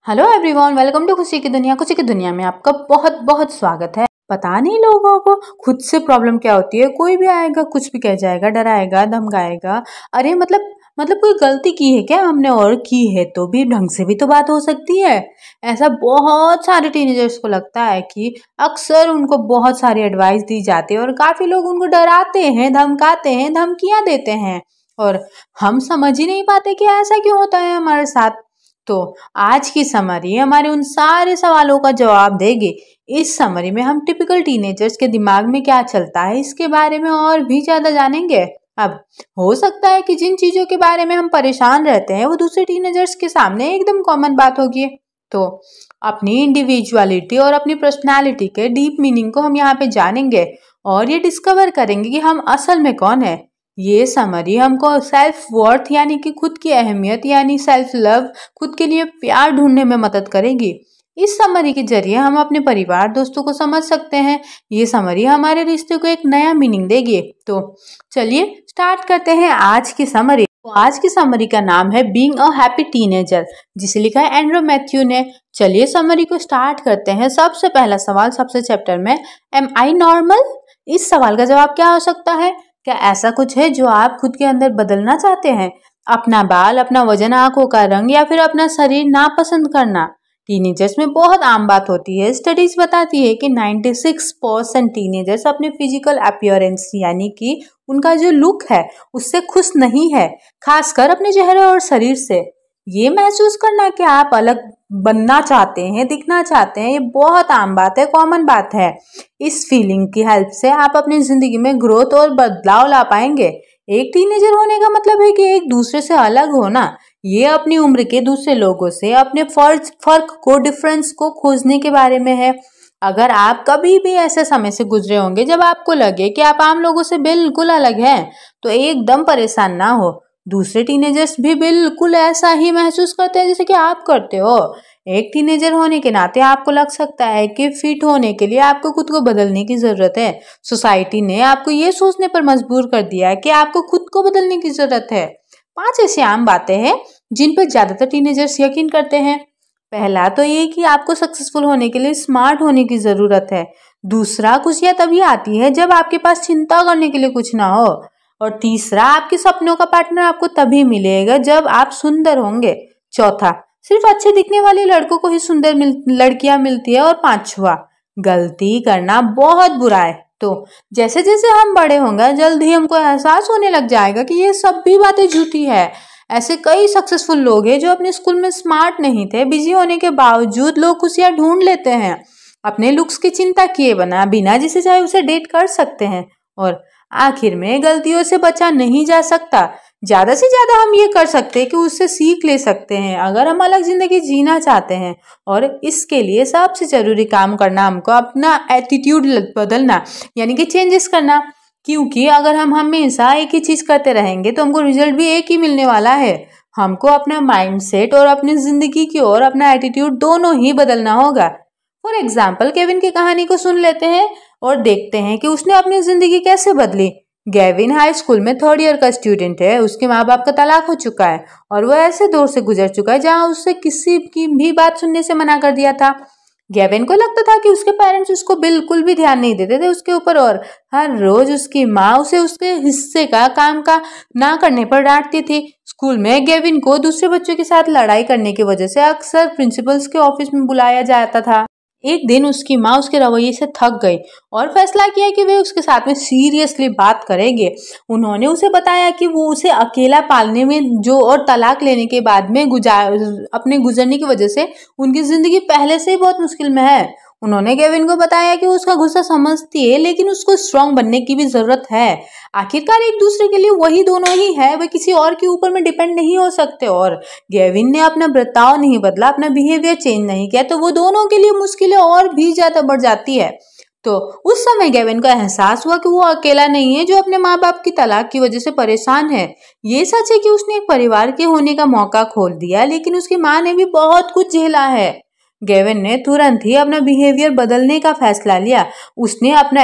Hello everyone, welcome to खुशी की दुनिया। खुशी की दुनिया में आपका बहुत बहुत स्वागत है। पता नहीं लोगों को खुद से प्रॉब्लम क्या होती है। कोई भी आएगा कुछ भी कह जाएगा, डराएगा, धमकाएगा। अरे मतलब कोई गलती की है क्या हमने, और की है तो भी ढंग से भी तो बात हो सकती है। ऐसा बहुत सारे टीनेजर्स को लगता है कि अक्सर उनको बहुत सारी एडवाइस दी जाती है और काफी लोग उनको डराते हैं, धमकाते हैं, धमकियां देते हैं और हम समझ ही नहीं पाते कि ऐसा क्यों होता है हमारे साथ। तो आज की समरी हमारे उन सारे सवालों का जवाब देगी। इस समरी में हम टिपिकल टीनेजर्स के दिमाग में क्या चलता है इसके बारे में और भी ज्यादा जानेंगे। अब हो सकता है कि जिन चीजों के बारे में हम परेशान रहते हैं वो दूसरे टीनेजर्स के सामने एकदम कॉमन बात होगी। तो अपनी इंडिविजुअलिटी और अपनी पर्सनालिटी के डीप मीनिंग को हम यहाँ पे जानेंगे और ये डिस्कवर करेंगे कि हम असल में कौन है। ये समरी हमको सेल्फ वर्थ यानी कि खुद की अहमियत यानी सेल्फ लव, खुद के लिए प्यार ढूंढने में मदद करेगी। इस समरी के जरिए हम अपने परिवार दोस्तों को समझ सकते हैं। ये समरी हमारे रिश्ते को एक नया मीनिंग देगी। तो चलिए स्टार्ट करते हैं आज की समरी। तो आज की समरी का नाम है बीइंग अ हैप्पी टीनेजर, जिसे लिखा है एंड्रू मैथ्यू ने। चलिए समरी को स्टार्ट करते हैं। सबसे पहला सवाल सबसे चैप्टर में, एम आई नॉर्मल? इस सवाल का जवाब क्या हो सकता है? क्या ऐसा कुछ है जो आप खुद के अंदर बदलना चाहते हैं? अपना बाल, अपना वजन, आंखों का रंग या फिर अपना शरीर नापसंद करना टीनेजर्स में बहुत आम बात होती है। स्टडीज बताती है कि 96% टीनेजर्स अपने फिजिकल अपीयरेंस यानी कि उनका जो लुक है उससे खुश नहीं है, खासकर अपने चेहरे और शरीर से। ये महसूस करना कि आप अलग बनना चाहते हैं, दिखना चाहते हैं, ये बहुत आम बात है, कॉमन बात है। इस फीलिंग की हेल्प से आप अपनी जिंदगी में ग्रोथ और बदलाव ला पाएंगे। एक टीनेजर होने का मतलब है कि एक दूसरे से अलग होना। ये अपनी उम्र के दूसरे लोगों से अपने फर्क को, डिफरेंस को खोजने के बारे में है। अगर आप कभी भी ऐसे समय से गुजरे होंगे जब आपको लगे कि आप आम लोगों से बिल्कुल अलग हैं, तो एकदम परेशान ना हो। दूसरे टीनेजर्स भी बिल्कुल ऐसा ही महसूस करते हैं जैसे कि आप करते हो। एक टीनेजर होने के नाते आपको लग सकता है कि फिट होने के लिए आपको खुद को बदलने की जरूरत है। सोसाइटी ने आपको ये सोचने पर मजबूर कर दिया है कि आपको खुद को बदलने की जरूरत है। 5 ऐसी आम बातें हैं जिन पर ज्यादातर टीनेजर्स यकीन करते हैं। पहला तो ये कि आपको सक्सेसफुल होने के लिए स्मार्ट होने की जरूरत है। दूसरा, खुशियां तभी आती है जब आपके पास चिंता करने के लिए कुछ ना हो। और तीसरा, आपके सपनों का पार्टनर आपको तभी मिलेगा जब आप सुंदर होंगे। चौथा, सिर्फ अच्छे दिखने वाले लड़कों को ही सुंदर लड़कियां मिलती है। और पांचवा, गलती करना बहुत बुरा है। तो जैसे जैसे हम बड़े होंगे जल्द ही हमको एहसास होने लग जाएगा कि ये सब भी बातें झूठी है। ऐसे कई सक्सेसफुल लोग हैं जो अपने स्कूल में स्मार्ट नहीं थे, बिजी होने के बावजूद लोग खुशियां ढूंढ लेते हैं। अपने लुक्स की चिंता किए बिना जिसे चाहे उसे डेट कर सकते हैं। और आखिर में गलतियों से बचा नहीं जा सकता। ज्यादा से ज्यादा हम ये कर सकते हैं कि उससे सीख ले सकते हैं अगर हम अलग जिंदगी जीना चाहते हैं। और इसके लिए सबसे जरूरी काम करना हमको अपना एटीट्यूड बदलना यानी कि चेंजेस करना। क्योंकि अगर हम हमेशा एक ही चीज करते रहेंगे तो हमको रिजल्ट भी एक ही मिलने वाला है। हमको अपना माइंडसेट और अपनी जिंदगी की ओर अपना एटीट्यूड दोनों ही बदलना होगा। फॉर एग्जाम्पल, केविन की कहानी को सुन लेते हैं और देखते हैं कि उसने अपनी जिंदगी कैसे बदली। गेविन हाई स्कूल में 3rd ईयर का स्टूडेंट है। उसके माँ बाप का तलाक हो चुका है और वह ऐसे दौर से गुजर चुका है जहाँ उससे किसी की भी बात सुनने से मना कर दिया था। गेविन को लगता था कि उसके पेरेंट्स उसको बिल्कुल भी ध्यान नहीं देते थे उसके ऊपर, और हर रोज उसकी माँ उसे उसके हिस्से का काम का ना करने पर डांटती थी। स्कूल में गेविन को दूसरे बच्चों के साथ लड़ाई करने की वजह से अक्सर प्रिंसिपल्स के ऑफिस में बुलाया जाता था। एक दिन उसकी माँ उसके रवैये से थक गई और फैसला किया कि वे उसके साथ में सीरियसली बात करेंगे। उन्होंने उसे बताया कि वो उसे अकेला पालने में जो और तलाक लेने के बाद में अपने गुजरने की वजह से उनकी जिंदगी पहले से ही बहुत मुश्किल में है। उन्होंने गेविन को बताया कि उसका गुस्सा समझती है लेकिन उसको स्ट्रांग बनने की भी जरूरत है। आखिरकार एक दूसरे के लिए वही दोनों ही है, वे किसी और के ऊपर में डिपेंड नहीं हो सकते। और गेविन ने अपना बर्ताव नहीं बदला, अपना बिहेवियर चेंज नहीं किया तो वो दोनों के लिए मुश्किलें और भी ज्यादा बढ़ जाती है। तो उस समय गेविन को एहसास हुआ कि वो अकेला नहीं है जो अपने माँ बाप की तलाक की वजह से परेशान है। ये सच है कि उसने एक परिवार के होने का मौका खोल दिया, लेकिन उसकी माँ ने भी बहुत कुछ झेला है। गेविन ने तुरंत ही अपना बिहेवियर बदलने का फैसला लिया। उसने अपना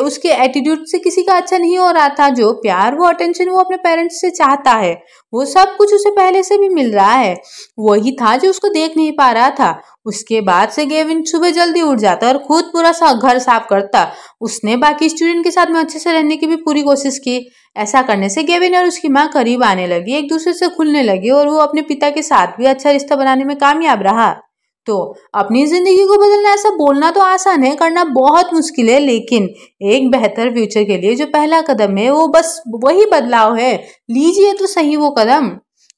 उसके एटीट्यूड से किसी का अच्छा नहीं हो रहा था। जो प्यार, वो अटेंशन वो अपने पेरेंट्स से चाहता है, वो सब कुछ उसे पहले से भी मिल रहा है, वही था जो उसको देख नहीं पा रहा था। उसके बाद से गेविन सुबह जल्दी उठ जाता और खुद पूरा घर साफ करता। उसने बाकी स्टूडेंट के साथ में अच्छे से रहने की भी पूरी कोशिश की। ऐसा करने से गेविन और उसकी माँ करीब आने लगी, एक दूसरे से खुलने लगी और वो अपने पिता के साथ भी अच्छा रिश्ता बनाने में कामयाब रहा। तो अपनी जिंदगी को बदलना, ऐसा बोलना तो आसान है, करना बहुत मुश्किल है, लेकिन एक बेहतर फ्यूचर के लिए जो पहला कदम है वो बस वही बदलाव है। लीजिए तो सही वो कदम।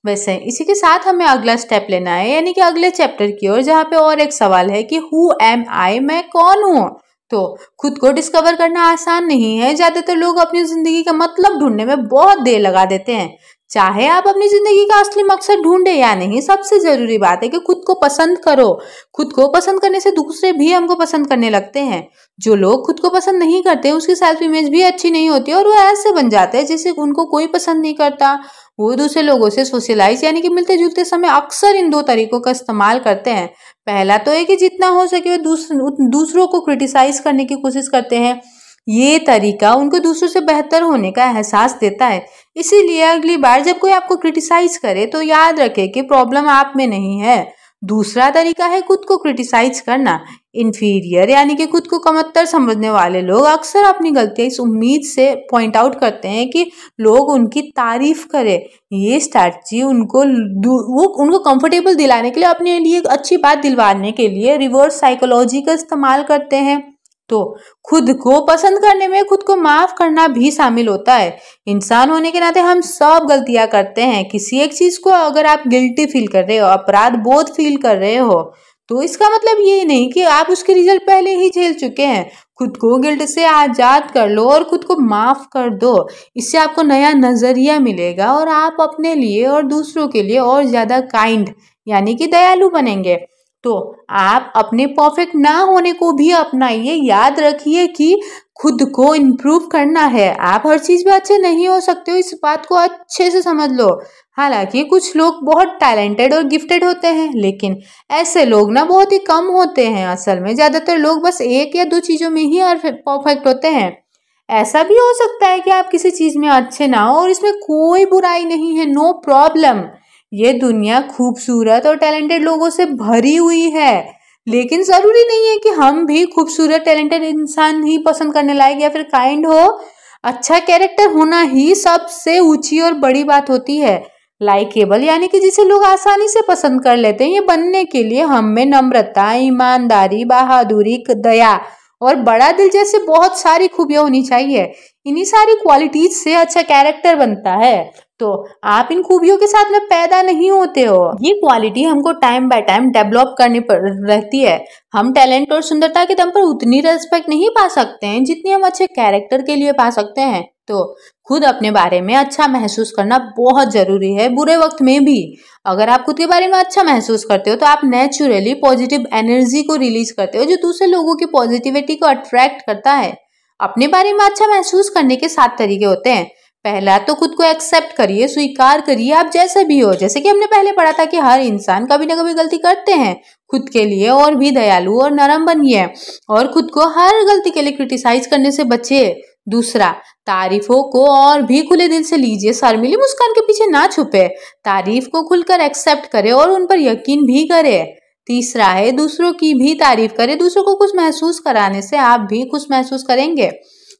वैसे इसी के साथ हमें अगला स्टेप लेना है, यानी कि अगले चैप्टर की ओर, जहाँ पे और एक सवाल है कि हु एम आई, मैं कौन हूँ। तो खुद को डिस्कवर करना आसान नहीं है। ज्यादातर लोग अपनी जिंदगी का मतलब ढूंढने में बहुत देर लगा देते हैं। चाहे आप अपनी जिंदगी का असली मकसद ढूंढे या नहीं, सबसे जरूरी बात है कि खुद को पसंद करो। खुद को पसंद करने से दूसरे भी हमको पसंद करने लगते हैं। जो लोग खुद को पसंद नहीं करते, उसकी सेल्फ इमेज भी अच्छी नहीं होती और वो ऐसे बन जाते हैं जैसे उनको कोई पसंद नहीं करता। वो दूसरे लोगों से सोशलाइज यानी कि मिलते जुलते समय अक्सर इन दो तरीकों का इस्तेमाल करते हैं। पहला तो है कि जितना हो सके वो दूसरों को क्रिटिसाइज करने की कोशिश करते हैं। ये तरीका उनको दूसरों से बेहतर होने का एहसास देता है। इसीलिए अगली बार जब कोई आपको क्रिटिसाइज करे तो याद रखे कि प्रॉब्लम आप में नहीं है। दूसरा तरीका है खुद को क्रिटिसाइज करना। इन्फीरियर यानी कि खुद को कमतर समझने वाले लोग अक्सर अपनी गलतियां इस उम्मीद से पॉइंट आउट करते हैं कि लोग उनकी तारीफ करें। ये स्ट्रैटेजी उनको कंफर्टेबल दिलाने के लिए, अपने लिए एक अच्छी बात दिलवाने के लिए रिवर्स साइकोलॉजी का इस्तेमाल करते हैं। तो खुद को पसंद करने में खुद को माफ करना भी शामिल होता है। इंसान होने के नाते हम सब गलतियां करते हैं। किसी एक चीज को अगर आप गिल्टी फील कर रहे हो, अपराध बोध फील कर रहे हो, तो इसका मतलब ये नहीं कि आप उसके रिजल्ट पहले ही झेल चुके हैं। खुद को गिल्ट से आजाद कर लो और खुद को माफ कर दो। इससे आपको नया नजरिया मिलेगा और आप अपने लिए और दूसरों के लिए और ज्यादा काइंड यानी कि दयालु बनेंगे। तो आप अपने परफेक्ट ना होने को भी अपनाइए। याद रखिए कि खुद को इम्प्रूव करना है। आप हर चीज में अच्छे नहीं हो सकते हो, इस बात को अच्छे से समझ लो। हालांकि कुछ लोग बहुत टैलेंटेड और गिफ्टेड होते हैं, लेकिन ऐसे लोग ना बहुत ही कम होते हैं। असल में ज्यादातर लोग बस एक या दो चीजों में ही परफेक्ट होते हैं। ऐसा भी हो सकता है कि आप किसी चीज में अच्छे ना हो और इसमें कोई बुराई नहीं है, नो प्रॉब्लम। ये दुनिया खूबसूरत और टैलेंटेड लोगों से भरी हुई है, लेकिन जरूरी नहीं है कि हम भी खूबसूरत टैलेंटेड इंसान ही पसंद करने लायक या फिर काइंड हो। अच्छा कैरेक्टर होना ही सबसे ऊंची और बड़ी बात होती है। लाइकेबल यानी कि जिसे लोग आसानी से पसंद कर लेते हैं, ये बनने के लिए हम में नम्रता, ईमानदारी, बहादुरी, दया और बड़ा दिल जैसे बहुत सारी खूबियां होनी चाहिए। इन्हीं सारी क्वालिटीज से अच्छा कैरेक्टर बनता है। तो आप इन खूबियों के साथ में पैदा नहीं होते हो, ये क्वालिटी हमको टाइम बाय टाइम डेवलप करनी रहती है। हम टैलेंट और सुंदरता के दम पर उतनी रेस्पेक्ट नहीं पा सकते हैं जितनी हम अच्छे कैरेक्टर के लिए पा सकते हैं। तो खुद अपने बारे में अच्छा महसूस करना बहुत जरूरी है, बुरे वक्त में भी। अगर आप खुद के बारे में अच्छा महसूस करते हो तो आप नेचुरली पॉजिटिव एनर्जी को रिलीज करते हो, जो दूसरे लोगों की पॉजिटिविटी को अट्रैक्ट करता है। अपने बारे में अच्छा महसूस करने के 7 तरीके होते हैं। पहला तो खुद को एक्सेप्ट करिए, स्वीकार करिए आप जैसे भी हो। जैसे कि हमने पहले पढ़ा था कि हर इंसान कभी ना कभी गलती करते हैं। खुद के लिए और भी दयालु और नरम बनिए और खुद को हर गलती के लिए क्रिटिसाइज करने से बचिए। दूसरा, तारीफों को और भी खुले दिल से लीजिए, शर्मीली मुस्कान के पीछे ना छुपे। तारीफ को खुलकर एक्सेप्ट करें और उन पर यकीन भी करें। तीसरा है, दूसरों की भी तारीफ करें। दूसरों को खुश महसूस कराने से आप भी खुश महसूस करेंगे।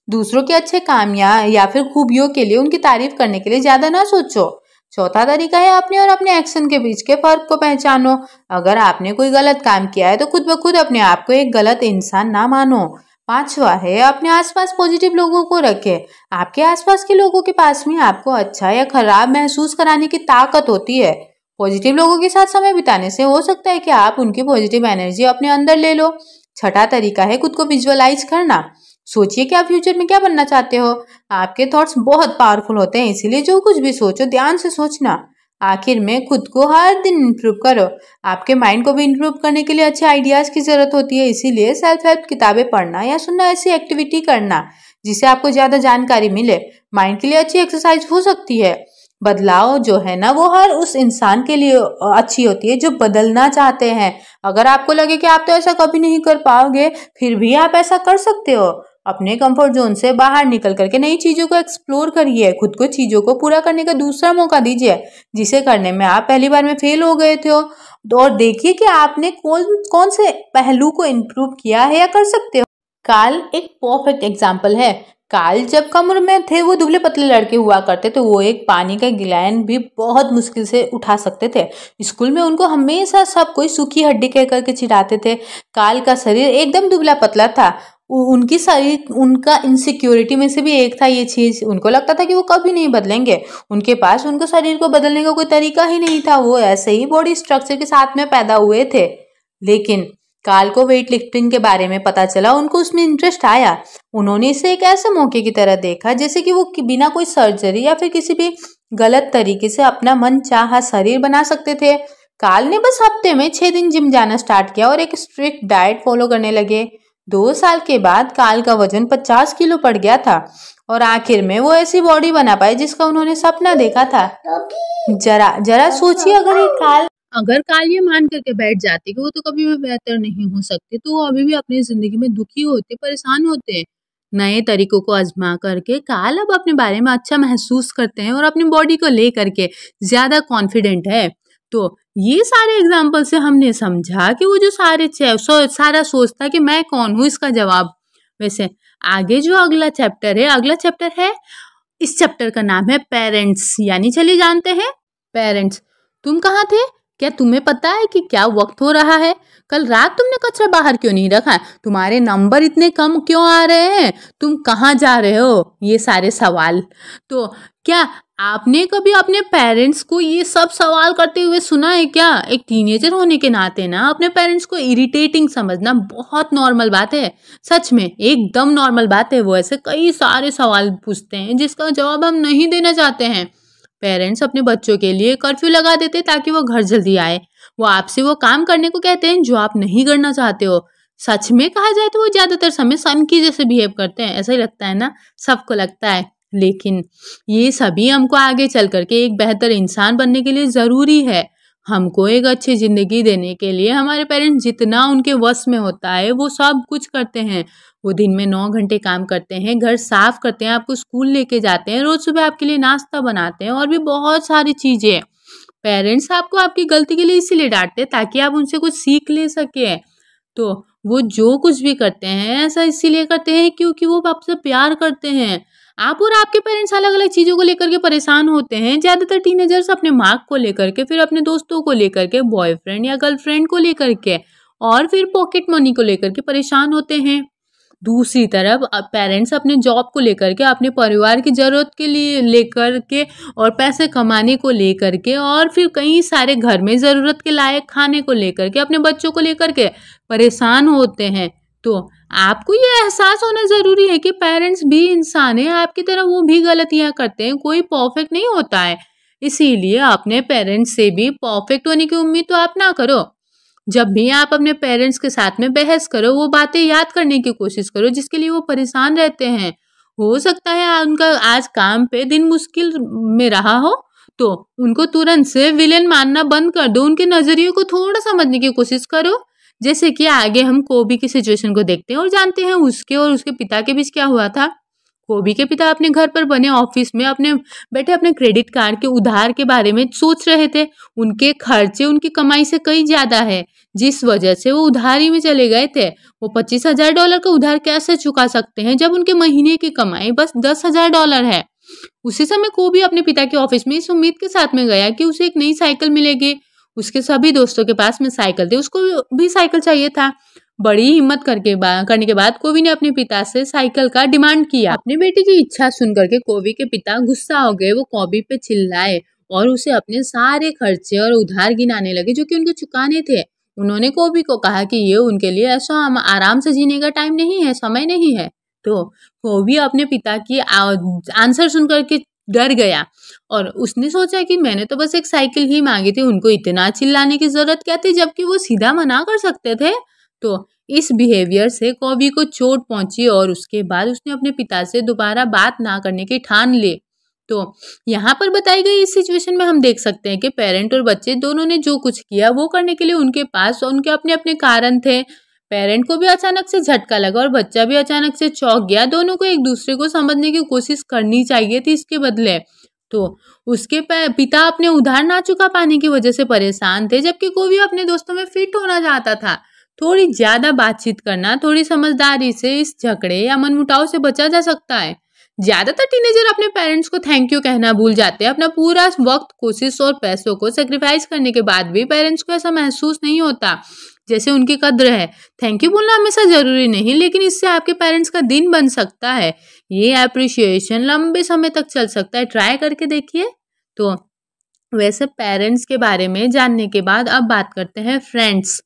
दूसरों के अच्छे काम या फिर खूबियों के लिए उनकी तारीफ करने के लिए ज्यादा ना सोचो। चौथा तरीका है, अपने और अपने एक्शन के बीच के फर्क को पहचानो। अगर आपने कोई गलत काम किया है तो खुद ब खुद अपने आप को एक गलत इंसान ना मानो। पांचवा है, अपने आसपास पॉजिटिव लोगों को रखें। आपके आसपास के लोगों के पास में आपको अच्छा या खराब महसूस कराने की ताकत होती है। पॉजिटिव लोगों के साथ समय बिताने से हो सकता है कि आप उनकी पॉजिटिव एनर्जी अपने अंदर ले लो। छठा तरीका है, खुद को विजुअलाइज करना। सोचिए कि आप फ्यूचर में क्या बनना चाहते हो। आपके थॉट्स बहुत पावरफुल होते हैं, इसीलिए जो कुछ भी सोचो ध्यान से सोचना। आखिर में खुद को हर दिन इंप्रूव करो। आपके माइंड को भी इंप्रूव करने के लिए अच्छे आइडियाज की जरूरत होती है, इसीलिए सेल्फ हेल्प किताबें पढ़ना या सुनना, ऐसी एक्टिविटी करना जिससे आपको ज्यादा जानकारी मिले, माइंड के लिए अच्छी एक्सरसाइज हो सकती है। बदलाव जो है ना, वो हर उस इंसान के लिए अच्छी होती है जो बदलना चाहते हैं। अगर आपको लगे कि आप तो ऐसा कभी नहीं कर पाओगे, फिर भी आप ऐसा कर सकते हो। अपने कंफर्ट जोन से बाहर निकल करके नई चीजों को एक्सप्लोर करिए, खुद को चीजों को पूरा करने का दूसरा मौका दीजिए जिसे करने में आप पहली बार में फेल हो गए थे। और देखिए कि आपने कौन कौन से पहलू को इम्प्रूव किया है या कर सकते हो। काल एक परफेक्ट एग्जाम्पल है। काल जब कम उम्र में थे वो दुबले पतले लड़के हुआ करते थे। वो एक पानी का गिलान भी बहुत मुश्किल से उठा सकते थे। स्कूल में उनको हमेशा सब कोई सूखी हड्डी कह करके चिढ़ाते थे। काल का शरीर एकदम दुबला पतला था। उनकी शरीर उनका इनसिक्योरिटी में से भी एक था ये चीज। उनको लगता था कि वो कभी नहीं बदलेंगे। उनके पास उनको शरीर को बदलने का कोई तरीका ही नहीं था। वो ऐसे ही बॉडी स्ट्रक्चर के साथ में पैदा हुए थे। लेकिन काल को वेट लिफ्टिंग के बारे में पता चला, उनको उसमें इंटरेस्ट आया। उन्होंने इसे एक ऐसे मौके की तरह देखा जैसे कि वो बिना कोई सर्जरी या फिर किसी भी गलत तरीके से अपना मन चाहा शरीर बना सकते थे। काल ने बस हफ्ते में 6 दिन जिम जाना स्टार्ट किया और एक स्ट्रिक्ट डाइट फॉलो करने लगे। 2 साल के बाद काल का वजन 50 किलो पड़ गया था और आखिर में वो ऐसी बॉडी बना पाए जिसका उन्होंने सपना देखा था। जरा जरा सोचिए, अगर काल ये मान करके बैठ जाते कि वो तो कभी भी बेहतर नहीं हो सकते, तो वो अभी भी अपनी जिंदगी में दुखी होते, परेशान होते। नए तरीकों को आजमा करके काल अब अपने बारे में अच्छा महसूस करते हैं और अपनी बॉडी को ले करके ज्यादा कॉन्फिडेंट है। तो ये सारे एग्जाम्पल से हमने समझा कि वो जो सारा सोचता कि मैं कौन हूँ, इसका जवाब। वैसे आगे जो अगला चैप्टर है, इस चैप्टर का नाम है पेरेंट्स। यानी चलिए जानते हैं पेरेंट्स। तुम कहाँ थे? क्या तुम्हें पता है कि क्या वक्त हो रहा है? कल रात तुमने कचरा बाहर क्यों नहीं रखा? तुम्हारे नंबर इतने कम क्यों आ रहे हैं? तुम कहाँ जा रहे हो? ये सारे सवाल। तो क्या आपने कभी अपने पेरेंट्स को ये सब सवाल करते हुए सुना है क्या? एक टीनेजर होने के नाते ना अपने पेरेंट्स को इरिटेटिंग समझना बहुत नॉर्मल बात है। सच में एकदम नॉर्मल बात है। वो ऐसे कई सारे सवाल पूछते हैं जिसका जवाब हम नहीं देना चाहते हैं। पेरेंट्स अपने बच्चों के लिए कर्फ्यू लगा देते ताकि वो घर जल्दी आए। वो आपसे वो काम करने को कहते हैं जो आप नहीं करना चाहते हो। सच में कहा जाए तो वो ज्यादातर समय सन की जैसे बिहेव करते हैं। ऐसा ही लगता है ना, सबको लगता है। लेकिन ये सभी हमको आगे चल करके एक बेहतर इंसान बनने के लिए जरूरी है। हमको एक अच्छी जिंदगी देने के लिए हमारे पेरेंट्स जितना उनके वश में होता है वो सब कुछ करते हैं। वो दिन में 9 घंटे काम करते हैं, घर साफ करते हैं, आपको स्कूल लेके जाते हैं, रोज सुबह आपके लिए नाश्ता बनाते हैं और भी बहुत सारी चीजें। पेरेंट्स आपको आपकी गलती के लिए इसीलिए डांटते हैं ताकि आप उनसे कुछ सीख ले सके। तो वो जो कुछ भी करते हैं ऐसा इसीलिए करते हैं क्योंकि वो आपसे प्यार करते हैं। आप और आपके पेरेंट्स अलग अलग चीजों को लेकर के परेशान होते हैं। ज्यादातर टीनेजर्स अपने मार्क को लेकर के, फिर अपने दोस्तों को लेकर के, बॉयफ्रेंड या गर्लफ्रेंड को लेकर के और फिर पॉकेट मनी को लेकर के परेशान होते हैं। दूसरी तरफ पेरेंट्स अपने जॉब को लेकर के, अपने परिवार की जरूरत के लिए लेकर के और पैसे कमाने को लेकर के और फिर कई सारे घर में जरूरत के लायक खाने को लेकर के, अपने बच्चों को लेकर के परेशान होते हैं। तो आपको ये एहसास होना जरूरी है कि पेरेंट्स भी इंसान है, आपकी तरह वो भी गलतियां करते हैं, कोई परफेक्ट नहीं होता है। इसीलिए अपने पेरेंट्स से भी परफेक्ट होने की उम्मीद तो आप ना करो। जब भी आप अपने पेरेंट्स के साथ में बहस करो, वो बातें याद करने की कोशिश करो जिसके लिए वो परेशान रहते हैं। हो सकता है उनका आज काम पे दिन मुश्किल में रहा हो, तो उनको तुरंत से विलेन मानना बंद कर दो। उनके नजरिए को थोड़ा समझने की कोशिश करो। जैसे कि आगे हम कोबी की सिचुएशन को देखते हैं और जानते हैं उसके और उसके पिता के बीच क्या हुआ था। कोबी के पिता अपने घर पर बने ऑफिस में अपने क्रेडिट कार्ड के उधार के बारे में सोच रहे थे। उनके खर्चे उनकी कमाई से कई ज्यादा है, जिस वजह से वो उधारी में चले गए थे। वो $25,000 का उधार कैसे चुका सकते हैं जब उनके महीने की कमाई बस $10,000 है। उसी समय कोबी अपने पिता के ऑफिस में इस उम्मीद के साथ में गया कि उसे एक नई साइकिल मिलेगी। उसके सभी दोस्तों के पास में साइकिल थे, उसको भी साइकिल चाहिए था। बड़ी हिम्मत करने के बाद कोबी ने अपने पिता से साइकिल का डिमांड किया। अपने बेटे की इच्छा सुनकर के कोबी के पिता गुस्सा हो गए। वो कोबी पे चिल्लाए और उसे अपने सारे खर्चे और उधार गिनाने लगे जो कि उनको चुकाने थे। उन्होंने कोबी को कहा कि ये उनके लिए ऐसा आराम से जीने का टाइम नहीं है, समय नहीं है। तो कोबी अपने पिता की आंसर सुनकर के डर गया और उसने सोचा कि मैंने तो बस एक साइकिल ही मांगी थी, उनको इतना चिल्लाने की जरूरत क्या थी, जबकि वो सीधा मना कर सकते थे। तो इस बिहेवियर से कोबी को चोट पहुंची और उसके बाद उसने अपने पिता से दोबारा बात ना करने की ठान ली। तो यहाँ पर बताई गई इस सिचुएशन में हम देख सकते हैं कि पेरेंट और बच्चे दोनों ने जो कुछ किया वो करने के लिए उनके पास उनके अपने अपने कारण थे। पेरेंट को भी अचानक से झटका लगा और बच्चा भी अचानक से चौंक गया। दोनों को एक दूसरे को समझने की कोशिश करनी चाहिए थी इसके बदले। तो उसके पिता अपने उधार ना चुका पाने की वजह से परेशान थे, जबकि कोई भी अपने दोस्तों में फिट होना चाहता था। थोड़ी ज्यादा बातचीत करना, थोड़ी समझदारी से इस झगड़े या मनमुटाव से बचा जा सकता है। ज्यादातर टीनेजर अपने पेरेंट्स को थैंक यू कहना भूल जाते हैं। अपना पूरा वक्त, कोशिश और पैसों को सेक्रीफाइस करने के बाद भी पेरेंट्स को ऐसा महसूस नहीं होता जैसे उनकी कद्र है। थैंक यू बोलना हमेशा जरूरी नहीं, लेकिन इससे आपके पेरेंट्स का दिन बन सकता है। ये अप्रिशिएशन लंबे समय तक चल सकता है, ट्राई करके देखिए। तो वैसे पेरेंट्स के बारे में जानने के बाद अब बात करते हैं फ्रेंड्स।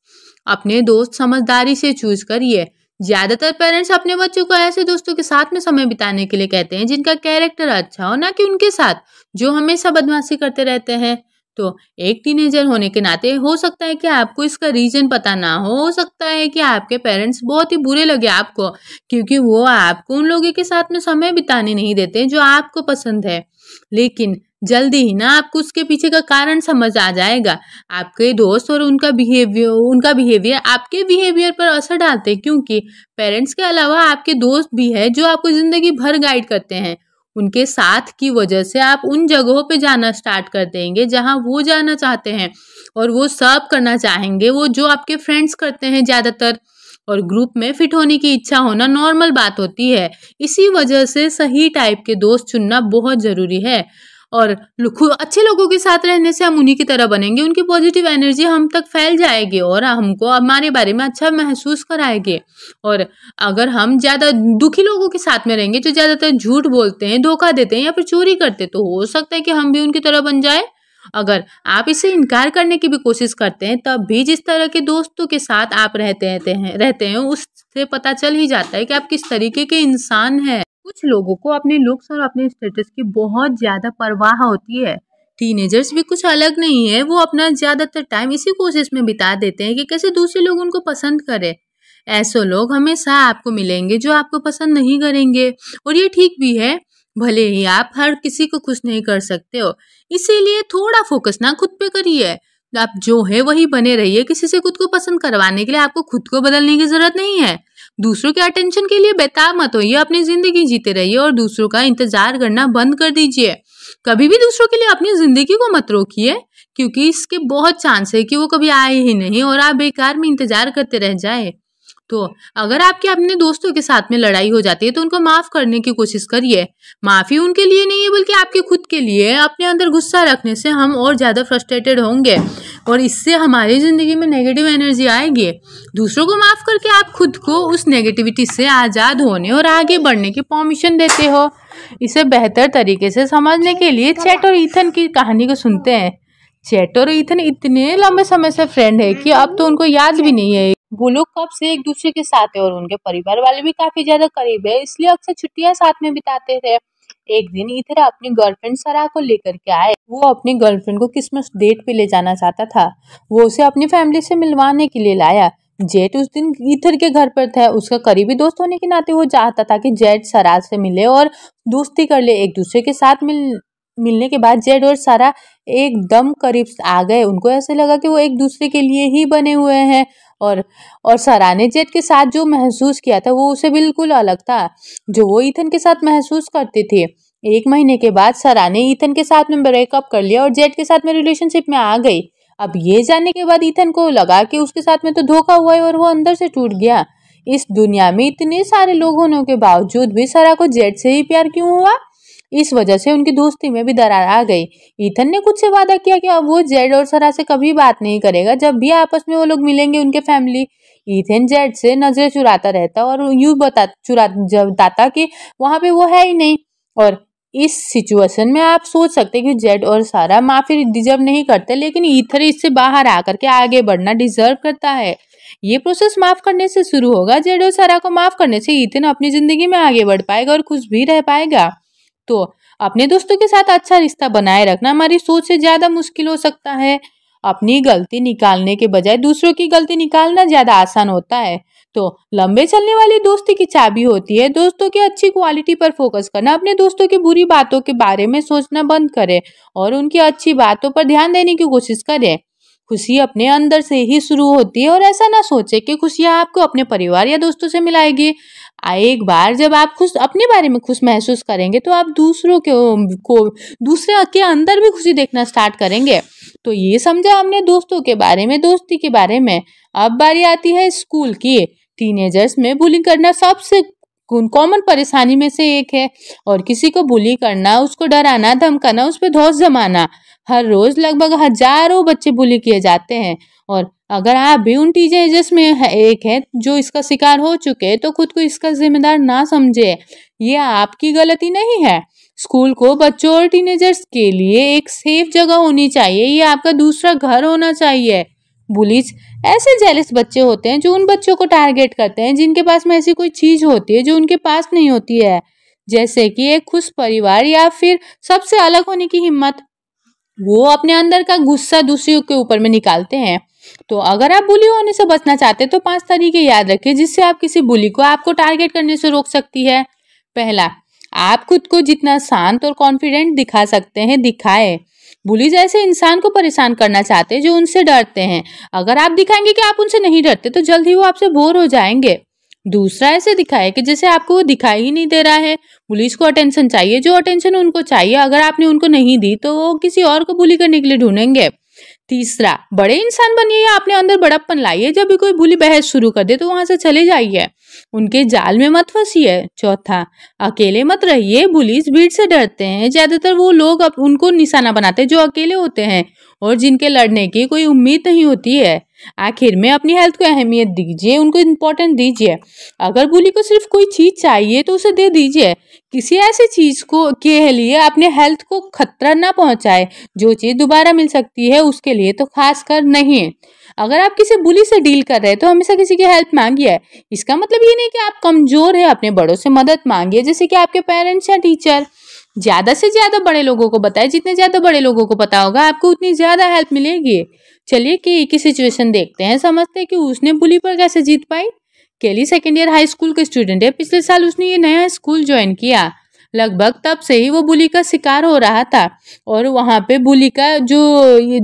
अपने दोस्त समझदारी से चूज करिए। ज्यादातर पेरेंट्स अपने बच्चों को ऐसे दोस्तों के साथ में समय बिताने के लिए कहते हैं जिनका कैरेक्टर अच्छा हो, ना कि उनके साथ जो हमेशा बदमाशी करते रहते हैं। तो एक टीनेजर होने के नाते हो सकता है कि आपको इसका रीजन पता ना हो सकता है कि आपके पेरेंट्स बहुत ही बुरे लगे आपको, क्योंकि वो आपको उन लोगों के साथ में समय बिताने नहीं देते जो आपको पसंद है। लेकिन जल्दी ही ना आपको उसके पीछे का कारण समझ आ जाएगा। आपके दोस्त और उनका बिहेवियर आपके बिहेवियर पर असर डालते हैं, क्योंकि पेरेंट्स के अलावा आपके दोस्त भी है जो आपको जिंदगी भर गाइड करते हैं। उनके साथ की वजह से आप उन जगहों पे जाना स्टार्ट कर देंगे जहां वो जाना चाहते हैं, और वो सब करना चाहेंगे वो जो आपके फ्रेंड्स करते हैं ज्यादातर। और ग्रुप में फिट होने की इच्छा होना नॉर्मल बात होती है। इसी वजह से सही टाइप के दोस्त चुनना बहुत जरूरी है। और अच्छे लोगों के साथ रहने से हम उन्हीं की तरह बनेंगे, उनकी पॉजिटिव एनर्जी हम तक फैल जाएगी और हमको हमारे बारे में अच्छा महसूस कराएंगे। और अगर हम ज़्यादा दुखी लोगों के साथ में रहेंगे जो ज़्यादातर झूठ बोलते हैं, धोखा देते हैं या फिर चोरी करते, तो हो सकता है कि हम भी उनकी तरह बन जाए। अगर आप इसे इनकार करने की भी कोशिश करते हैं, तब भी जिस तरह के दोस्तों के साथ आप रहते हैं उससे पता चल ही जाता है कि आप किस तरीके के इंसान हैं। कुछ लोगों को अपने लुक्स और अपने स्टेटस की बहुत ज्यादा परवाह होती है। टीनेजर्स भी कुछ अलग नहीं है, वो अपना ज्यादातर टाइम इसी कोशिश में बिता देते हैं कि कैसे दूसरे लोग उनको पसंद करें। ऐसे लोग हमेशा आपको मिलेंगे जो आपको पसंद नहीं करेंगे, और ये ठीक भी है। भले ही आप हर किसी को खुश नहीं कर सकते हो, इसीलिए थोड़ा फोकस ना खुद पे करिए। आप जो है वही बने रहिए। किसी से खुद को पसंद करवाने के लिए आपको खुद को बदलने की जरूरत नहीं है। दूसरों के अटेंशन के लिए बेताब मत होइए, अपनी जिंदगी जीते रहिए और दूसरों का इंतजार करना बंद कर दीजिए। कभी भी दूसरों के लिए अपनी जिंदगी को मत रोकिए, क्योंकि इसके बहुत चांस है कि वो कभी आए ही नहीं और आप बेकार में इंतजार करते रह जाए। तो अगर आपके अपने दोस्तों के साथ में लड़ाई हो जाती है तो उनको माफ करने की कोशिश करिए। माफी उनके लिए नहीं है बल्कि आपके खुद के लिए। अपने अंदर गुस्सा रखने से हम और ज्यादा फ्रस्ट्रेटेड होंगे और इससे हमारी जिंदगी में नेगेटिव एनर्जी आएगी। दूसरों को माफ करके आप खुद को उस नेगेटिविटी से आजाद होने और आगे बढ़ने की परमिशन देते हो। इसे बेहतर तरीके से समझने के लिए चैट और ईथन की कहानी को सुनते हैं। चैट और ईथन इतने लंबे समय से फ्रेंड है कि अब तो उनको याद भी नहीं है वो लोग कब से एक दूसरे के साथ है, और उनके परिवार वाले भी काफी ज्यादा करीब है, इसलिए अक्सर छुट्टियां साथ में बिताते थे। एक दिन ईथर अपनी गर्लफ्रेंड सरा को लेकर के आए। वो अपनी गर्लफ्रेंड को क्रिसमस डेट पे ले जाना चाहता था। वो उसे अपनी फैमिली से मिलवाने के लिए लाया। जेट उस दिन ईथर के घर पर था। उसका करीबी दोस्त होने के नाते वो चाहता था कि जेट सरा से मिले और दोस्ती कर ले। एक दूसरे के साथ मिलने के बाद जेट और सारा एकदम करीब आ गए। उनको ऐसे लगा कि वो एक दूसरे के लिए ही बने हुए हैं। और सारा ने जेट के साथ जो महसूस किया था वो उसे बिल्कुल अलग था जो वो ईथन के साथ महसूस करती थी। 1 महीने के बाद सारा ने ईथन के साथ में ब्रेकअप कर लिया और जेट के साथ में रिलेशनशिप में आ गई। अब ये जानने के बाद ईथन को लगा कि उसके साथ में तो धोखा हुआ है और वो अंदर से टूट गया। इस दुनिया में इतने सारे लोग होने के बावजूद भी सारा को जेट से ही प्यार क्यों हुआ? इस वजह से उनकी दोस्ती में भी दरार आ गई। ईथन ने खुद से वादा किया कि अब वो जेड और सरा से कभी बात नहीं करेगा। जब भी आपस में वो लोग मिलेंगे उनके फैमिली, ईथन जेड से नजरें चुराता रहता और यूं बताता कि वहां पे वो है ही नहीं। और इस सिचुएशन में आप सोच सकते हैं कि जेड और सारा माफी डिजर्व नहीं करते, लेकिन ईथर इससे बाहर आकर के आगे बढ़ना डिजर्व करता है। ये प्रोसेस माफ करने से शुरू होगा। जेड और सारा को माफ करने से ईथन अपनी जिंदगी में आगे बढ़ पाएगा और खुश भी रह पाएगा। तो अपने दोस्तों के साथ अच्छा रिश्ता बनाए रखना हमारी सोच से ज्यादा मुश्किल हो सकता है। अपनी गलती निकालने के बजाय दूसरों की गलती निकालना ज़्यादा आसान होता है। तो लंबे चलने वाली दोस्ती की चाबी होती है दोस्तों की अच्छी क्वालिटी पर फोकस करना। अपने दोस्तों की बुरी बातों के बारे में सोचना बंद करें और उनकी अच्छी बातों पर ध्यान देने की कोशिश करें। खुशी अपने अंदर से ही शुरू होती है और ऐसा ना सोचे कि खुशियाँ आपको अपने परिवार या दोस्तों से मिलाएगी। एक बार जब आप खुश अपने बारे में खुश महसूस करेंगे तो आप दूसरे के अंदर भी खुशी देखना स्टार्ट करेंगे। तो ये समझा हमने दोस्तों के बारे में, दोस्ती के बारे में। अब बारी आती है स्कूल की। टीनेजर्स में बुलिंग करना सबसे कॉमन परेशानी में से एक है और किसी को बुली करना, उसको डराना, धमकाना, उस पर धौंस जमाना। हर रोज लगभग हजारों बच्चे बुली किए जाते हैं और अगर आप भी उन टीनेजर्स में एक है जो इसका शिकार हो चुके हैं तो खुद को इसका जिम्मेदार ना समझे। ये आपकी गलती नहीं है। स्कूल को बच्चों और टीनेजर्स के लिए एक सेफ जगह होनी चाहिए। ये आपका दूसरा घर होना चाहिए। बुलीज ऐसे जेलस बच्चे होते हैं जो उन बच्चों को टारगेट करते हैं जिनके पास में ऐसी कोई चीज होती है जो उनके पास नहीं होती है, जैसे कि एक खुश परिवार या फिर सबसे अलग होने की हिम्मत। वो अपने अंदर का गुस्सा दूसरों के ऊपर में निकालते हैं। तो अगर आप बुली होने से बचना चाहते हैं तो 5 तरीके याद रखिए जिससे आप किसी बुली को आपको टारगेट करने से रोक सकती है। पहला, आप खुद को जितना शांत और कॉन्फिडेंट दिखा सकते हैं दिखाएं। बुलीज ऐसे इंसान को परेशान करना चाहते हैं जो उनसे डरते हैं। अगर आप दिखाएंगे कि आप उनसे नहीं डरते तो जल्द ही वो आपसे बोर हो जाएंगे। दूसरा, ऐसे दिखाए कि जैसे आपको वो दिखाई ही नहीं दे रहा है। बुलीज को अटेंशन चाहिए, जो अटेंशन उनको चाहिए अगर आपने उनको नहीं दी तो वो किसी और को बुली करने के लिए ढूंढेंगे। तीसरा, बड़े इंसान बनिए या अपने अंदर बड़प्पन लाइए। जब भी कोई बुली बहस शुरू कर दे तो वहां से चले जाइए, उनके जाल में मत फंसिए। चौथा, अकेले मत रहिए। बुलीज भीड़ से डरते हैं। ज्यादातर वो लोग उनको निशाना बनाते हैं जो अकेले होते हैं और जिनके लड़ने की कोई उम्मीद नहीं होती है। आखिर में अपनी हेल्थ को अहमियत दीजिए, उनको इम्पोर्टेंस दीजिए। अगर बुली को सिर्फ कोई चीज चाहिए तो उसे दे दीजिए। किसी ऐसी चीज को के लिए अपने हेल्थ को खतरा ना पहुंचाए। जो चीज दोबारा मिल सकती है उसके लिए तो खास कर नहीं। अगर आप किसी बुली से डील कर रहे हैं तो हमेशा किसी की हेल्प मांगिए। इसका मतलब ये नहीं कि आप कमजोर हैं। अपने बड़ों से मदद मांगिए, जैसे कि आपके पेरेंट्स या टीचर। ज्यादा से ज्यादा बड़े लोगों को बताएं। जितने ज्यादा बड़े लोगों को पता होगा आपको उतनी ज्यादा हेल्प मिलेगी। चलिए की सिचुएशन देखते हैं, समझते हैं कि उसने बुली पर कैसे जीत पाई। केली सेकेंड ईयर हाई स्कूल का स्टूडेंट है। पिछले साल उसने ये नया स्कूल ज्वाइन किया। लगभग तब से ही वो बुली का शिकार हो रहा था और वहाँ पे बुली का जो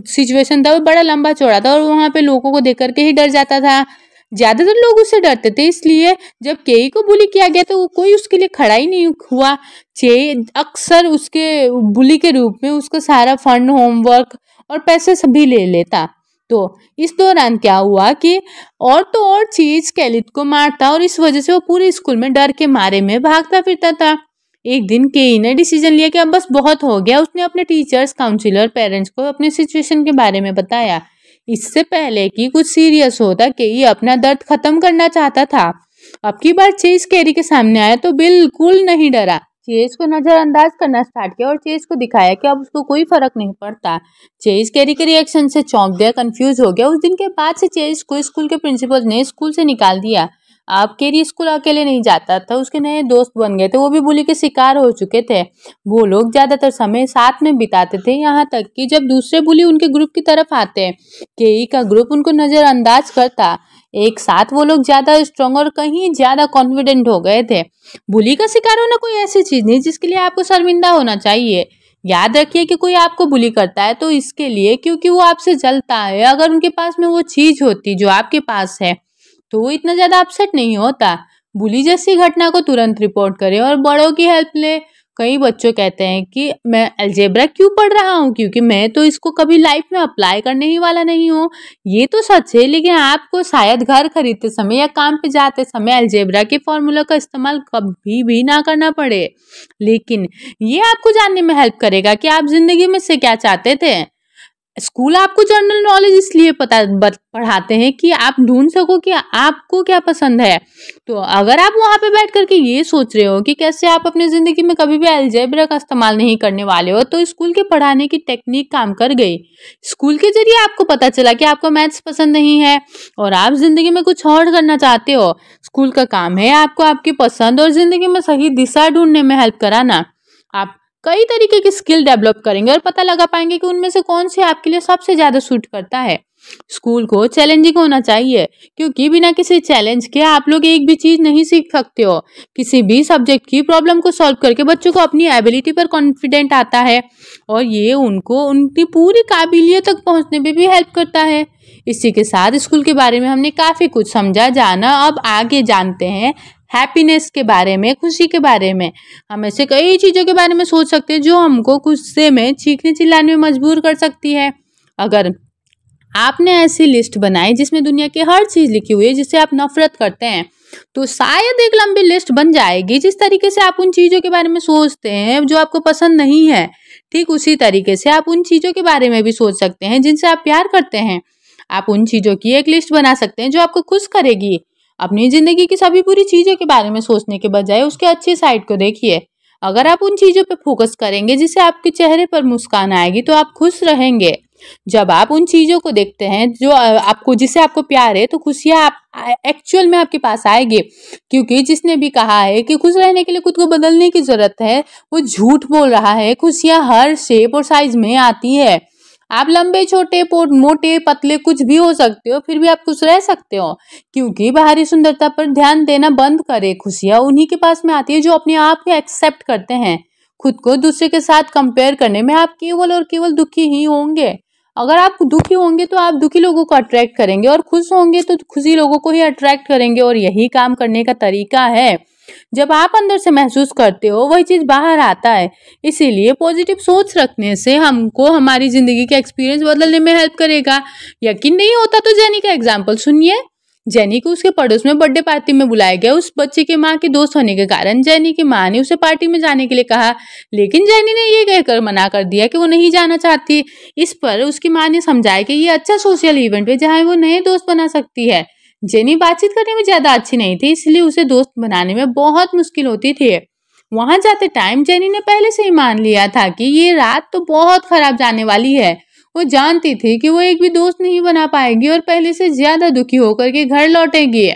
सिचुएशन था वो बड़ा लंबा चौड़ा था और वहाँ पे लोगों को देख करके ही डर जाता था। ज्यादातर लोग उससे डरते थे, इसलिए जब केई को बुली किया गया तो कोई उसके लिए खड़ा ही नहीं हुआ। चे अक्सर उसके बुली के रूप में उसका सारा फंड, होमवर्क और पैसे सभी ले लेता। तो इस दौरान क्या हुआ कि और तो और चीज केलित को मारता और इस वजह से वो पूरे स्कूल में डर के मारे में भागता फिरता था। एक दिन केई ने डिसीजन लिया कि अब बस बहुत हो गया। उसने अपने टीचर्स, काउंसिलर, पेरेंट्स को अपने सिचुएशन के बारे में बताया। इससे पहले कि कुछ सीरियस होता, केई अपना दर्द खत्म करना चाहता था। अब की बार चेज केरी के सामने आया तो बिल्कुल नहीं डरा। चेज को नजरअंदाज करना स्टार्ट किया और चेज को दिखाया कि अब उसको कोई फर्क नहीं पड़ता। चेज केरी के रिएक्शन से चौंक गया, कंफ्यूज हो गया। उस दिन के बाद से चेज को स्कूल के प्रिंसिपल ने स्कूल से निकाल दिया। अब केरी स्कूल अकेले नहीं जाता था, उसके नए दोस्त बन गए थे। वो भी बुली के शिकार हो चुके थे। वो लोग ज्यादातर समय साथ में बिताते थे, यहाँ तक कि जब दूसरे बुली उनके ग्रुप की तरफ आते केई का ग्रुप उनको नजरअंदाज करता। एक साथ वो लोग ज्यादा स्ट्रांग और कहीं ज्यादा कॉन्फिडेंट हो गए थे। बुली का शिकार होना कोई ऐसी चीज नहीं जिसके लिए आपको शर्मिंदा होना चाहिए। याद रखिए कि कोई आपको बुली करता है तो इसके लिए क्योंकि वो आपसे जलता है। अगर उनके पास में वो चीज होती जो आपके पास है तो वो इतना ज्यादा अपसेट नहीं होता। बुली जैसी घटना को तुरंत रिपोर्ट करें और बड़ों की हेल्प लें। कई बच्चों कहते हैं कि मैं अलजेब्रा क्यों पढ़ रहा हूँ, क्योंकि मैं तो इसको कभी लाइफ में अप्लाई करने ही वाला नहीं हूँ। ये तो सच है, लेकिन आपको शायद घर खरीदते समय या काम पे जाते समय अलजेब्रा के फॉर्मूला का इस्तेमाल कभी भी ना करना पड़े। लेकिन ये आपको जानने में हेल्प करेगा कि आप जिंदगी में से क्या चाहते थे। स्कूल आपको जनरल नॉलेज इसलिए पढ़ाते हैं कि आप ढूंढ सको कि आपको क्या पसंद है। तो अगर आप वहां पे बैठ करके ये सोच रहे हो कि कैसे आप अपनी जिंदगी में कभी भी अलजेब्रा का इस्तेमाल नहीं करने वाले हो, तो स्कूल के पढ़ाने की टेक्निक काम कर गई। स्कूल के जरिए आपको पता चला कि आपको मैथ्स पसंद नहीं है और आप जिंदगी में कुछ और करना चाहते हो। स्कूल का काम है आपको आपकी पसंद और जिंदगी में सही दिशा ढूंढने में हेल्प कराना। आप कई तरीके की स्किल डेवलप करेंगे और पता लगा पाएंगे कि उनमें से कौन सी आपके लिए सबसे ज़्यादा सूट करता है। स्कूल को चैलेंजिंग होना चाहिए, क्योंकि बिना किसी चैलेंज के आप लोग एक भी चीज़ नहीं सीख सकते हो। किसी भी सब्जेक्ट की प्रॉब्लम को सॉल्व करके बच्चों को अपनी एबिलिटी पर कॉन्फिडेंट आता है और ये उनको उनकी पूरी काबिलियत तक पहुंचने में भी हेल्प करता है। इसी के साथ स्कूल के बारे में हमने काफ़ी कुछ समझा जाना। अब आगे जानते हैं हैप्पीनेस के बारे में, खुशी के बारे में। हम ऐसे कई चीज़ों के बारे में सोच सकते हैं जो हमको गुस्से में चीखने चिल्लाने में मजबूर कर सकती है। अगर आपने ऐसी लिस्ट बनाई जिसमें दुनिया की हर चीज़ लिखी हुई है जिससे आप नफरत करते हैं, तो शायद एक लंबी लिस्ट बन जाएगी। जिस तरीके से आप उन चीज़ों के बारे में सोचते हैं जो आपको पसंद नहीं है, ठीक उसी तरीके से आप उन चीज़ों के बारे में भी सोच सकते हैं जिनसे आप प्यार करते हैं। आप उन चीज़ों की एक लिस्ट बना सकते हैं जो आपको खुश करेगी। अपनी ज़िंदगी की सभी बुरी चीज़ों के बारे में सोचने के बजाय उसके अच्छी साइड को देखिए। अगर आप उन चीज़ों पर फोकस करेंगे जिससे आपके चेहरे पर मुस्कान आएगी, तो आप खुश रहेंगे। जब आप उन चीज़ों को देखते हैं जो आपको जिससे आपको प्यार है, तो खुशियाँ आप एक्चुअल में आपके पास आएगी। क्योंकि जिसने भी कहा है कि खुश रहने के लिए खुद को बदलने की ज़रूरत है, वो झूठ बोल रहा है। खुशियाँ हर शेप और साइज में आती है। आप लंबे, छोटे, मोटे, पतले कुछ भी हो सकते हो, फिर भी आप खुश रह सकते हो। क्योंकि बाहरी सुंदरता पर ध्यान देना बंद करें। खुशियाँ उन्हीं के पास में आती है जो अपने आप को एक्सेप्ट करते हैं। खुद को दूसरे के साथ कंपेयर करने में आप केवल और केवल दुखी ही होंगे। अगर आप दुखी होंगे तो आप दुखी लोगों को अट्रैक्ट करेंगे, और खुश होंगे तो खुशी लोगों को ही अट्रैक्ट करेंगे। और यही काम करने का तरीका है। जब आप अंदर से महसूस करते हो, वही चीज़ बाहर आता है। इसीलिए पॉजिटिव सोच रखने से हमको हमारी ज़िंदगी का एक्सपीरियंस बदलने में हेल्प करेगा। यकीन नहीं होता तो जेनी का एग्जाम्पल सुनिए। जेनी को उसके पड़ोस में बर्थडे पार्टी में बुलाया गया। उस बच्चे के माँ के दोस्त होने के कारण जेनी की माँ ने उसे पार्टी में जाने के लिए कहा, लेकिन जेनी ने ये कहकर मना कर दिया कि वो नहीं जाना चाहती। इस पर उसकी माँ ने समझाया कि ये अच्छा सोशल इवेंट है जहाँ वो नए दोस्त बना सकती है। जेनी बातचीत करने में ज़्यादा अच्छी नहीं थी, इसलिए उसे दोस्त बनाने में बहुत मुश्किल होती थी। वहाँ जाते टाइम जेनी ने पहले से ही मान लिया था कि ये रात तो बहुत खराब जाने वाली है। वो जानती थी कि वो एक भी दोस्त नहीं बना पाएगी और पहले से ज्यादा दुखी होकर के घर लौटेगी।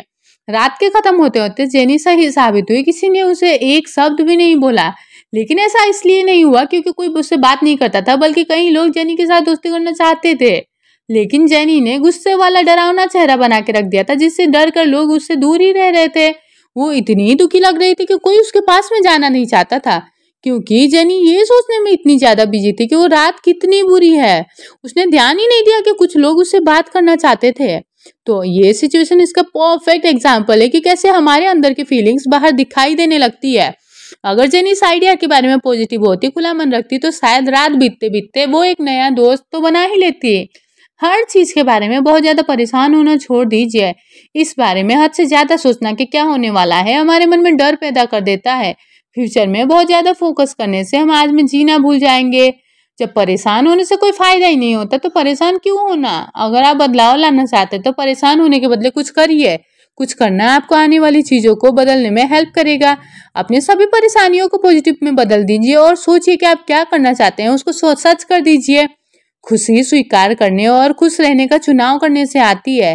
रात के खत्म होते होते जेनी सही साबित हुई। किसी ने उसे एक शब्द भी नहीं बोला, लेकिन ऐसा इसलिए नहीं हुआ क्योंकि कोई उससे बात नहीं करता था, बल्कि कई लोग जेनी के साथ दोस्ती करना चाहते थे। लेकिन जेनी ने गुस्से वाला डरावना चेहरा बना के रख दिया था, जिससे डर कर लोग उससे दूर ही रह रहे थे। वो इतनी दुखी लग रही थी कि कोई उसके पास में जाना नहीं चाहता था, क्योंकि जेनी ये सोचने में इतनी ज्यादा बिजी थी कि वो रात कितनी बुरी है। उसने ध्यान ही नहीं दिया कि कुछ लोग उससे बात करना चाहते थे। तो ये सिचुएशन इसका परफेक्ट एग्जाम्पल है कि कैसे हमारे अंदर की फीलिंग्स बाहर दिखाई देने लगती है। अगर जेनी इस आइडिया के बारे में पॉजिटिव होती, खुला मन रखती, तो शायद रात बीतते बीतते वो एक नया दोस्त तो बना ही लेती। हर चीज के बारे में बहुत ज्यादा परेशान होना छोड़ दीजिए। इस बारे में हद से ज्यादा सोचना कि क्या होने वाला है हमारे मन में डर पैदा कर देता है। फ्यूचर में बहुत ज्यादा फोकस करने से हम आज में जीना भूल जाएंगे। जब परेशान होने से कोई फायदा ही नहीं होता तो परेशान क्यों होना। अगर आप बदलाव लाना चाहते तो परेशान होने के बदले कुछ करिए। कुछ करना आपको आने वाली चीजों को बदलने में हेल्प करेगा। अपने सभी परेशानियों को पॉजिटिव में बदल दीजिए और सोचिए कि आप क्या करना चाहते हैं, उसको सच कर दीजिए। खुशी स्वीकार करने और खुश रहने का चुनाव करने से आती है।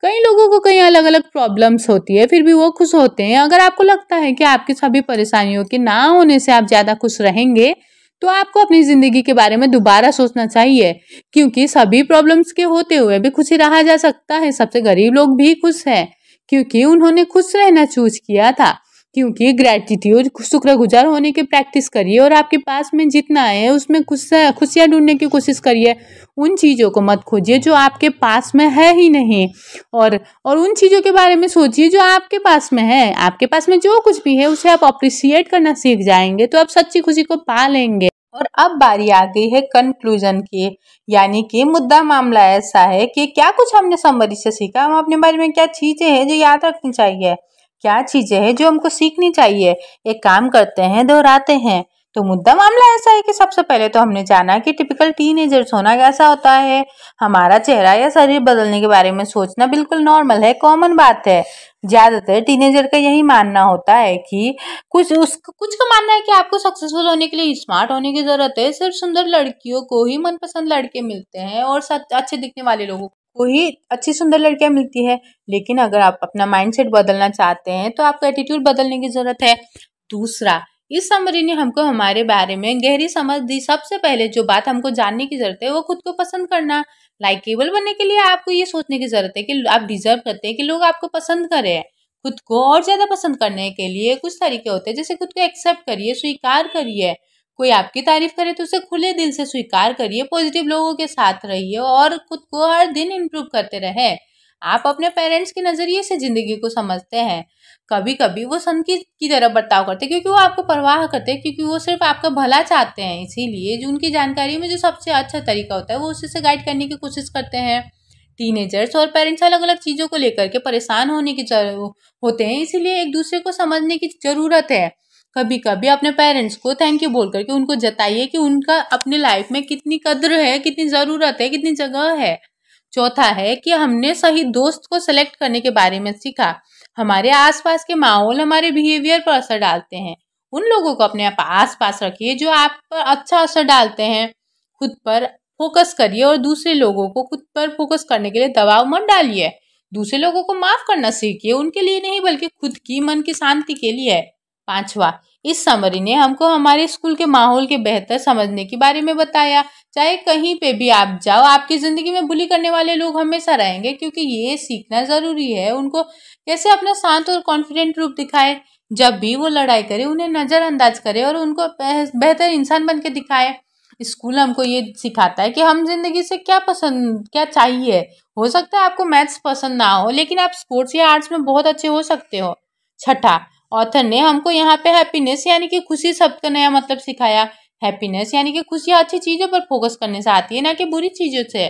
कई लोगों को कई अलग अलग प्रॉब्लम्स होती है, फिर भी वो खुश होते हैं। अगर आपको लगता है कि आपकी सभी परेशानियों के ना होने से आप ज्यादा खुश रहेंगे, तो आपको अपनी जिंदगी के बारे में दोबारा सोचना चाहिए, क्योंकि सभी प्रॉब्लम्स के होते हुए भी खुशी रहा जा सकता है। सबसे गरीब लोग भी खुश हैं क्योंकि उन्होंने खुश रहना चूज किया था। क्योंकि ग्रेटिट्यूड, शुक्रगुजार होने की प्रैक्टिस करिए और आपके पास में जितना है उसमें खुशियाँ ढूंढने की कोशिश करिए। उन चीज़ों को मत खोजिए जो आपके पास में है ही नहीं, और उन चीज़ों के बारे में सोचिए जो आपके पास में है। आपके पास में जो कुछ भी है उसे आप अप्रिशिएट करना सीख जाएंगे तो आप सच्ची खुशी को पा लेंगे। और अब बारी आ गई है कंक्लूजन की, यानी कि मुद्दा मामला ऐसा है कि क्या कुछ हमने समरी से सीखा, हम अपने बारे में क्या चीज़ें हैं जो याद रखनी चाहिए, क्या चीज़ें हैं जो हमको सीखनी चाहिए। एक काम करते हैं, दोहराते हैं। तो मुद्दा मामला ऐसा है कि सबसे पहले तो हमने जाना कि टिपिकल टीनेजर्स होना कैसा होता है। हमारा चेहरा या शरीर बदलने के बारे में सोचना बिल्कुल नॉर्मल है, कॉमन बात है। ज्यादातर टीनेजर का यही मानना होता है कि कुछ का मानना है कि आपको सक्सेसफुल होने के लिए स्मार्ट होने की जरूरत है। सिर्फ सुंदर लड़कियों को ही मनपसंद लड़के मिलते हैं और अच्छे दिखने वाले लोगों को ही अच्छी सुंदर लड़कियां मिलती है। लेकिन अगर आप अपना माइंडसेट बदलना चाहते हैं तो आपका एटीट्यूड बदलने की जरूरत है। दूसरा, इस समरी ने हमको हमारे बारे में गहरी समझ दी। सबसे पहले जो बात हमको जानने की ज़रूरत है वो खुद को पसंद करना। लाइकेबल बनने के लिए आपको ये सोचने की ज़रूरत है कि आप डिज़र्व करते हैं कि लोग आपको पसंद करें। खुद को और ज़्यादा पसंद करने के लिए कुछ तरीके होते हैं, जैसे खुद को एक्सेप्ट करिए, स्वीकार करिए। कोई आपकी तारीफ करे तो उसे खुले दिल से स्वीकार करिए। पॉजिटिव लोगों के साथ रहिए और खुद को हर दिन इम्प्रूव करते रहे। आप अपने पेरेंट्स के नज़रिए से ज़िंदगी को समझते हैं। कभी कभी वो सन की तरह बर्ताव करते हैं क्योंकि वो आपको परवाह करते हैं, क्योंकि वो सिर्फ आपका भला चाहते हैं। इसीलिए जो उनकी जानकारी में जो सबसे अच्छा तरीका होता है वो उसी से गाइड करने की कोशिश करते हैं। टीनेजर्स और पेरेंट्स अलग अलग चीज़ों को लेकर के परेशान होते हैं, इसीलिए एक दूसरे को समझने की ज़रूरत है। कभी कभी अपने पेरेंट्स को थैंक यू बोल करके उनको जताइए कि उनका अपने लाइफ में कितनी कद्र है, कितनी ज़रूरत है, कितनी जगह है। चौथा है कि हमने सही दोस्त को सेलेक्ट करने के बारे में सीखा। हमारे आसपास के माहौल हमारे बिहेवियर पर असर डालते हैं। उन लोगों को अपने आसपास रखिए जो आप पर अच्छा असर डालते हैं। खुद पर फोकस करिए और दूसरे लोगों को खुद पर फोकस करने के लिए दबाव मत डालिए। दूसरे लोगों को माफ करना सीखिए, उनके लिए नहीं बल्कि खुद की मन की शांति के लिए। पांचवा, इस समरी ने हमको हमारे स्कूल के माहौल के बेहतर समझने के बारे में बताया। चाहे कहीं पे भी आप जाओ, आपकी ज़िंदगी में बुली करने वाले लोग हमेशा रहेंगे, क्योंकि ये सीखना ज़रूरी है उनको कैसे अपना शांत और कॉन्फिडेंट रूप दिखाए। जब भी वो लड़ाई करे उन्हें नज़रअंदाज करे और उनको बेहतर इंसान बन के दिखाए। स्कूल हमको ये सिखाता है कि हम जिंदगी से क्या चाहिए। हो सकता है आपको मैथ्स पसंद ना हो, लेकिन आप स्पोर्ट्स या आर्ट्स में बहुत अच्छे हो सकते हो। छठा, ऑथर ने हमको यहाँ पे हैप्पीनेस यानी कि खुशी शब्द का नया मतलब सिखाया। हैप्पीनेस यानी कि खुशी अच्छी चीज़ों पर फोकस करने से आती है, ना कि बुरी चीज़ों से।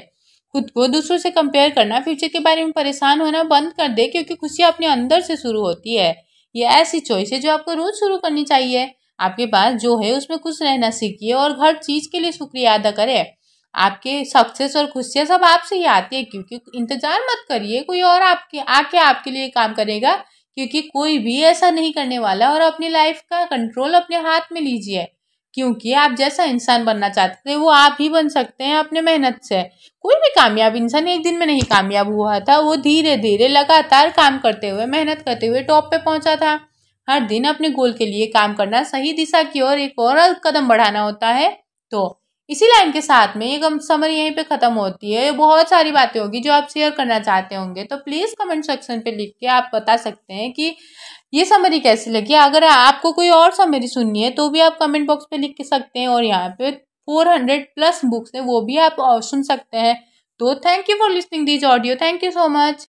खुद को दूसरों से कंपेयर करना, फ्यूचर के बारे में परेशान होना बंद कर दे, क्योंकि खुशी अपने अंदर से शुरू होती है। ये ऐसी चॉइस है जो आपको रोज शुरू करनी चाहिए। आपके पास जो है उसमें खुश रहना सीखिए और हर चीज़ के लिए शुक्रिया अदा करें। आपके सक्सेस और खुशियाँ सब आपसे ही आती है, क्योंकि इंतजार मत करिए कोई और आके आपके लिए काम करेगा, क्योंकि कोई भी ऐसा नहीं करने वाला। और अपनी लाइफ का कंट्रोल अपने हाथ में लीजिए, क्योंकि आप जैसा इंसान बनना चाहते थे वो आप ही बन सकते हैं अपने मेहनत से। कोई भी कामयाब इंसान एक दिन में नहीं कामयाब हुआ था, वो धीरे धीरे लगातार काम करते हुए, मेहनत करते हुए टॉप पे पहुंचा था। हर दिन अपने गोल के लिए काम करना, सही दिशा की ओर एक और कदम बढ़ाना होता है। तो इसी लाइन के साथ में ये समरी यहीं पे खत्म होती है। बहुत सारी बातें होगी जो आप शेयर करना चाहते होंगे, तो प्लीज़ कमेंट सेक्शन पे लिख के आप बता सकते हैं कि ये समरी कैसी लगी। अगर आपको कोई और समरी सुननी है तो भी आप कमेंट बॉक्स पे लिख के सकते हैं, और यहाँ पे 400+ बुक्स है वो भी आप सुन सकते हैं। तो thank you for listening this audio. Thank you so much.